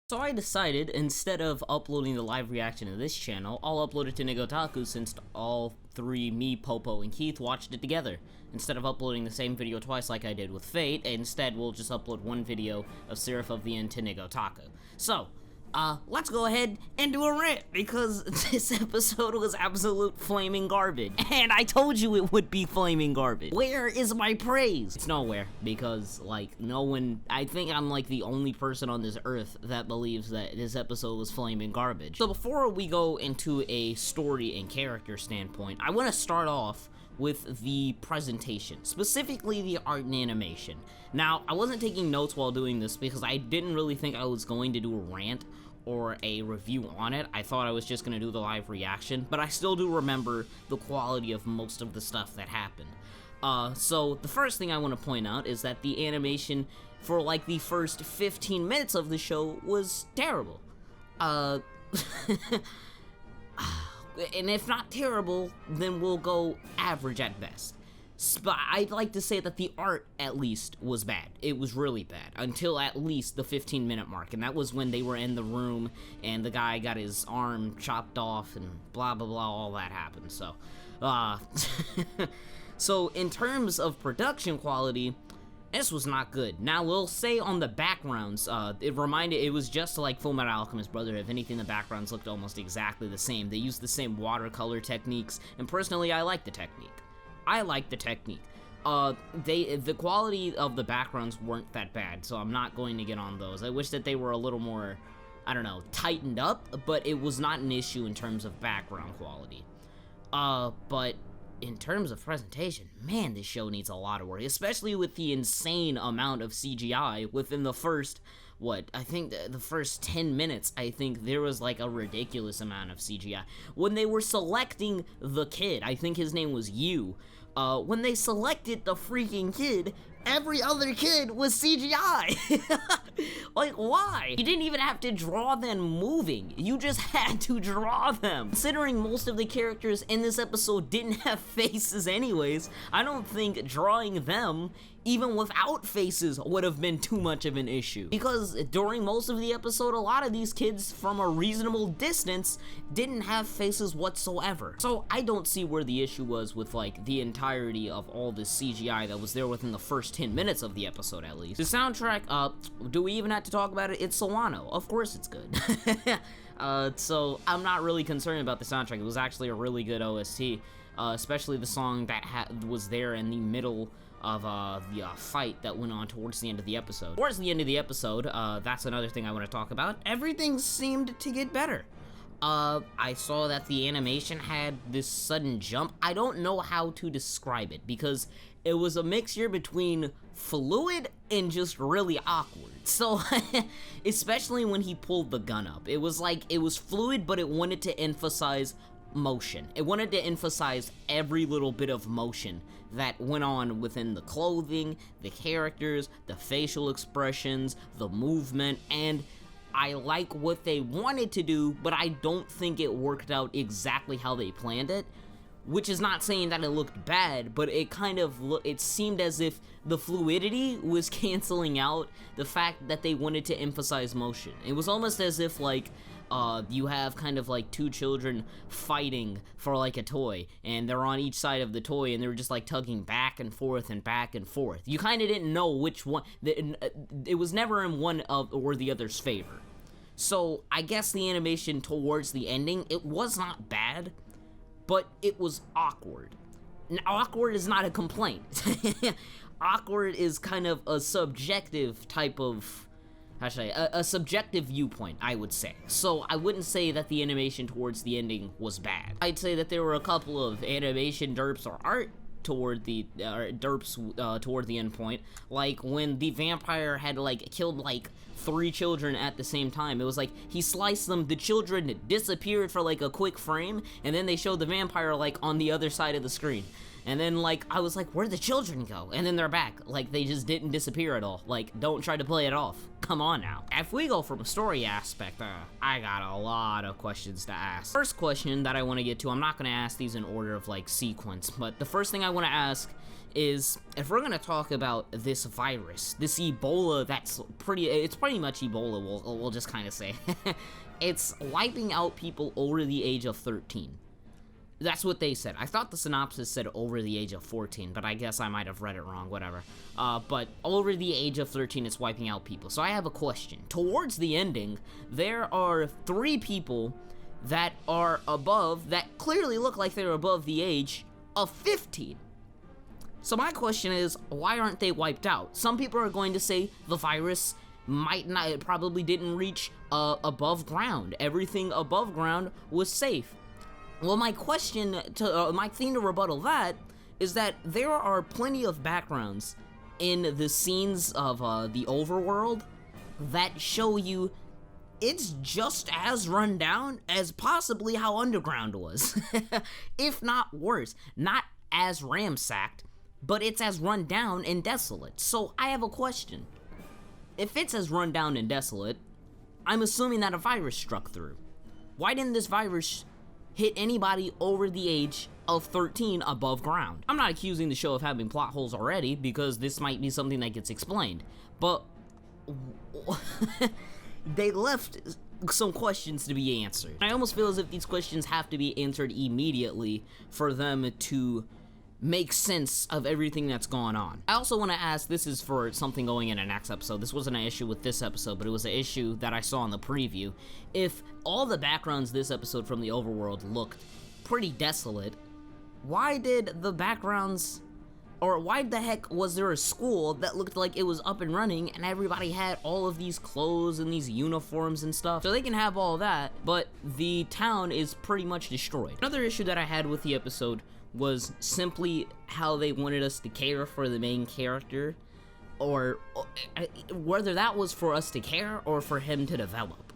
So I decided, instead of uploading the live reaction to this channel, I'll upload it to Nigotaku since all three, me, Popo, and Keith, watched it together. Instead of uploading the same video twice like I did with Fate, instead we'll just upload one video of Seraph of the End to Nigotaku. So, let's go ahead and do a rant, because this episode was absolute flaming garbage. And I told you it would be flaming garbage. Where is my praise? It's nowhere, because, like, no one, I think I'm, like, the only person on this earth that believes that this episode was flaming garbage. So before we go into a story and character standpoint, I want to start off with the presentation, specifically the art and animation. Now, I wasn't taking notes while doing this because I didn't really think I was going to do a rant or a review on it. I thought I was just gonna do the live reaction, but I still do remember the quality of most of the stuff that happened. So the first thing I want to point out is that the animation for like the first 15 minutes of the show was terrible. And if not terrible, then we'll go average at best. But I'd like to say that the art, at least, was bad. It was really bad, until at least the 15-minute mark, and that was when they were in the room, and the guy got his arm chopped off, and blah blah blah, all that happened, so, so in terms of production quality, this was not good. Now, we'll say on the backgrounds, it was just like Fullmetal Alchemist Brotherhood. If anything, the backgrounds looked almost exactly the same. They used the same watercolor techniques, and personally, I like the technique. The quality of the backgrounds weren't that bad, so I'm not going to get on those. I wish that they were a little more, I don't know, tightened up, but it was not an issue in terms of background quality. But in terms of presentation, man, this show needs a lot of work, especially with the insane amount of CGI within the first, I think the first 10 minutes, I think there was like a ridiculous amount of CGI. When they were selecting the kid, I think his name was Yu, when they selected the freaking kid, every other kid was CGI. Like, why? You didn't even have to draw them moving. You just had to draw them. Considering most of the characters in this episode didn't have faces anyways, I don't think drawing them, even without faces, would have been too much of an issue. Because during most of the episode, a lot of these kids from a reasonable distance didn't have faces whatsoever. So I don't see where the issue was with, like, the entirety of all this CGI that was there within the first 10 minutes of the episode, at least. The soundtrack, do we even have to talk about it? It's Solano. Of course it's good. So I'm not really concerned about the soundtrack. It was actually a really good OST, especially the song that was there in the middle of the fight that went on towards the end of the episode. Towards the end of the episode, that's another thing I want to talk about. Everything seemed to get better. I saw that the animation had this sudden jump. I don't know how to describe it, because it was a mixture between fluid and just really awkward. So, especially when he pulled the gun up. It was like, it was fluid, but it wanted to emphasize motion. It wanted to emphasize every little bit of motion that went on within the clothing, the characters, the facial expressions, the movement, and I like what they wanted to do, but I don't think it worked out exactly how they planned it. Which is not saying that it looked bad, but it kind of it seemed as if the fluidity was canceling out the fact that they wanted to emphasize motion. It was almost as if, like, you have kind of like two children fighting for like a toy, and they're on each side of the toy, and they're just like tugging back and forth and back and forth. You kind of didn't know which one, it was never in one of or the other's favor. So I guess the animation towards the ending, it was not bad, but it was awkward. Now, awkward is not a complaint. Awkward is kind of a subjective type of, how should I, a subjective viewpoint, I would say. So I wouldn't say that the animation towards the ending was bad. I'd say that there were a couple of animation derps or art toward the toward the end point, like when the vampire had like killed like 3 children at the same time. It was like he sliced them, the children disappeared for like a quick frame, and then they showed the vampire like on the other side of the screen. And then, like, I was like, where'd the children go? And then they're back. Like, they just didn't disappear at all. Like, don't try to play it off. Come on now. If we go from a story aspect, I got a lot of questions to ask. First question that I want to get to, I'm not going to ask these in order of, like, sequence, but the first thing I want to ask is if we're gonna talk about this virus, this Ebola it's pretty much Ebola, we'll just kind of say. It's wiping out people over the age of 13. That's what they said. I thought the synopsis said over the age of 14, but I guess I might have read it wrong, whatever. But over the age of 13, it's wiping out people. So I have a question. Towards the ending, there are 3 people that are above, that clearly look like they're above the age of 15. So my question is, why aren't they wiped out? Some people are going to say the virus it probably didn't reach above ground. Everything above ground was safe. Well, my thing to rebuttal that is that there are plenty of backgrounds in the scenes of the overworld that show you it's just as run down as possibly how underground was, if not worse. Not as ramsacked, but it's as run down and desolate. So I have a question. If it's as run down and desolate, I'm assuming that a virus struck through. Why didn't this virus hit anybody over the age of 13 above ground? I'm not accusing the show of having plot holes already, because this might be something that gets explained, but they left some questions to be answered. I almost feel as if these questions have to be answered immediately for them to make sense of everything that's gone on. I also want to ask, this is for something going in a next episode. This wasn't an issue with this episode, but it was an issue that I saw in the preview. If all the backgrounds this episode from the overworld looked pretty desolate, why did the backgrounds, or why the heck was there a school that looked like it was up and running and everybody had all of these clothes and these uniforms and stuff? So they can have all that, but the town is pretty much destroyed. Another issue that I had with the episode was simply how they wanted us to care for the main character, or whether that was for us to care or for him to develop.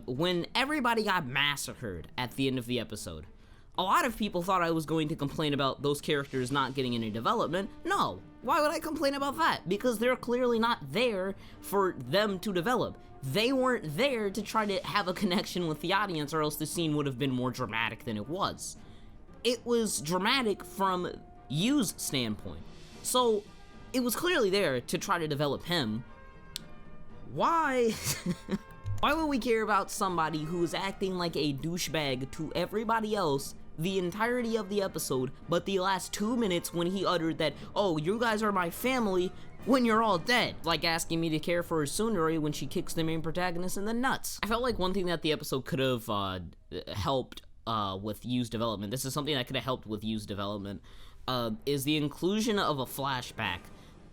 When everybody got massacred at the end of the episode, a lot of people thought I was going to complain about those characters not getting any development. No, why would I complain about that? Because they're clearly not there for them to develop. They weren't there to try to have a connection with the audience, or else the scene would have been more dramatic than it was. It was dramatic from Yu's standpoint. So it was clearly there to try to develop him. Why? Why would we care about somebody who is acting like a douchebag to everybody else the entirety of the episode, but the last 2 minutes when he uttered that, oh, you guys are my family, when you're all dead? Like asking me to care for her tsundere when she kicks the main protagonist in the nuts. I felt like one thing that the episode could have helped with Yu's development, this is something that could have helped with Yu's development, is the inclusion of a flashback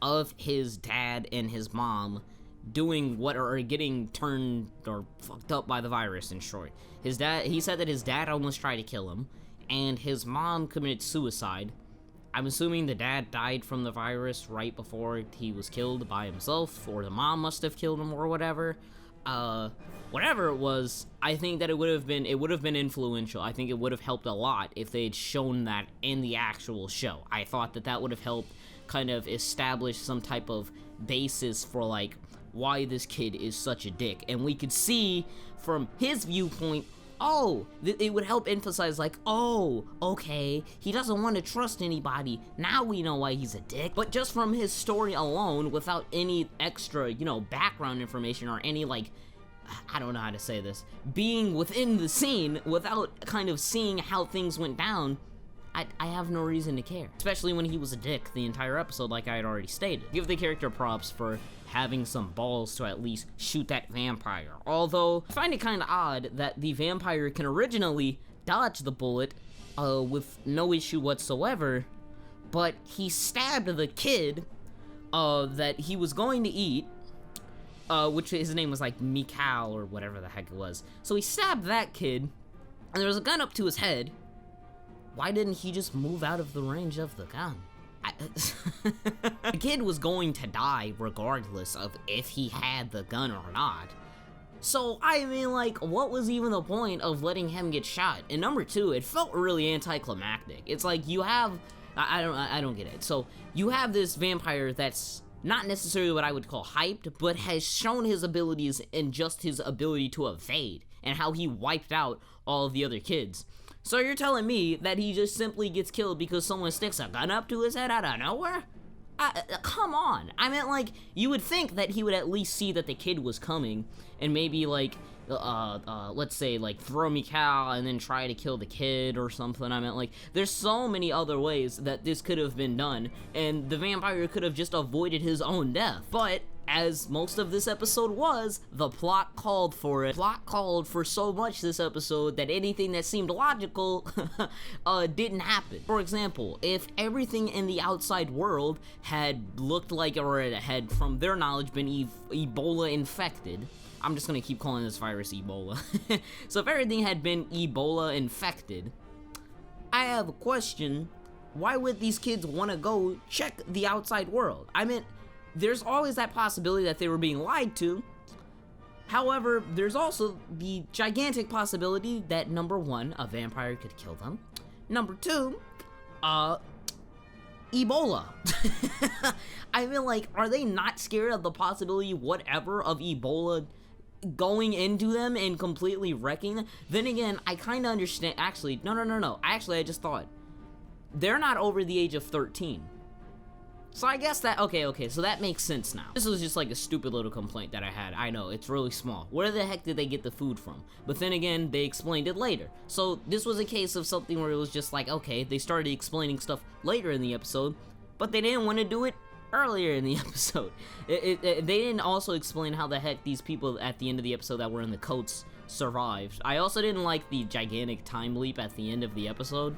of his dad and his mom doing what, or getting turned or fucked up by the virus, in short. His dad, he said that his dad almost tried to kill him, and his mom committed suicide. I'm assuming the dad died from the virus right before he was killed by himself, or the mom must have killed him, or whatever. Whatever it was, I think that it would have been influential. I think it would have helped a lot if they had shown that in the actual show. I thought that would have helped kind of establish some type of basis for, like, why this kid is such a dick. And we could see from his viewpoint, oh, it would help emphasize, like, oh, okay, he doesn't want to trust anybody. Now we know why he's a dick. But just from his story alone, without any extra, background information or any, like, I don't know how to say this, being within the scene, without kind of seeing how things went down, I have no reason to care. Especially when he was a dick the entire episode, like I had already stated. Give the character props for having some balls to at least shoot that vampire. Although, I find it kind of odd that the vampire can originally dodge the bullet with no issue whatsoever, but he stabbed the kid that he was going to eat, which his name was like Mikal or whatever the heck it was. So he stabbed that kid, and there was a gun up to his head. Why didn't he just move out of the range of the gun? The kid was going to die regardless of if he had the gun or not. So, I mean, like, what was even the point of letting him get shot? And number two, it felt really anticlimactic. It's like you have, I don't get it. So, you have this vampire that's not necessarily what I would call hyped, but has shown his abilities and just his ability to evade, and how he wiped out all of the other kids. So you're telling me that he just simply gets killed because someone sticks a gun up to his head out of nowhere? Come on. I mean, like, you would think that he would at least see that the kid was coming and maybe, like, let's say, like, throw Mikhail and then try to kill the kid or something. I mean, like, there's so many other ways that this could have been done, and the vampire could have just avoided his own death. But as most of this episode was, the plot called for it. Plot called for so much this episode that anything that seemed logical didn't happen. For example, if everything in the outside world had looked like, or it had, from their knowledge, been Ebola infected, I'm just gonna keep calling this virus Ebola. So if everything had been Ebola infected, I have a question. Why would these kids want to go check the outside world? I mean, there's always that possibility that they were being lied to. However, there's also the gigantic possibility that, number one, a vampire could kill them. Number two, Ebola. I mean, like, are they not scared of the possibility, whatever, of Ebola going into them and completely wrecking them? Then again, I kind of understand. Actually, no. Actually, I just thought, they're not over the age of 13. So I guess that, okay, so that makes sense now. This was just like a stupid little complaint that I had. I know, it's really small. Where the heck did they get the food from? But then again, they explained it later. So this was a case of something where it was just like, okay, they started explaining stuff later in the episode, but they didn't want to do it earlier in the episode. They didn't also explain how the heck these people at the end of the episode that were in the coats survived. I also didn't like the gigantic time leap at the end of the episode.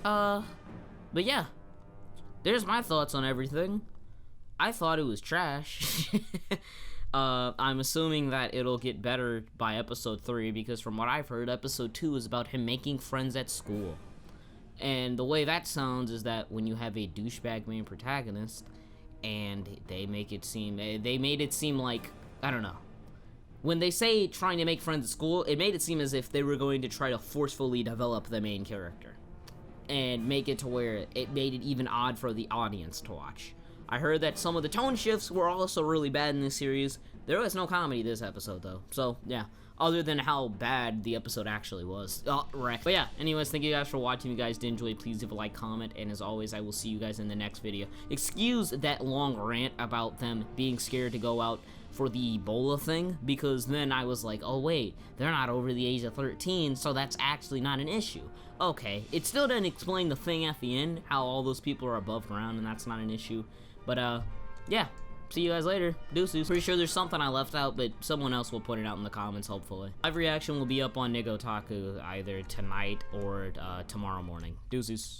But yeah. There's my thoughts on everything. I thought it was trash. I'm assuming that it'll get better by episode 3, because from what I've heard, episode 2 is about him making friends at school. And the way that sounds is that when you have a douchebag main protagonist, and they made it seem like, I don't know. When they say trying to make friends at school, it made it seem as if they were going to try to forcefully develop the main character and make it to where it made it even odd for the audience to watch. I heard that some of the tone shifts were also really bad in this series. There was no comedy this episode, though. So, yeah. Other than how bad the episode actually was. Wreck. But yeah, anyways, thank you guys for watching. If you guys did enjoy, please leave a like, comment, and as always, I will see you guys in the next video. Excuse that long rant about them being scared to go out for the Ebola thing, because then I was like, oh wait, they're not over the age of 13, so that's actually not an issue. Okay, it still doesn't explain the thing at the end, how all those people are above ground and that's not an issue. But yeah, see you guys later. Deuces. Pretty sure there's something I left out, but someone else will point it out in the comments, hopefully. Live reaction will be up on Nigotaku either tonight or tomorrow morning. Deuces.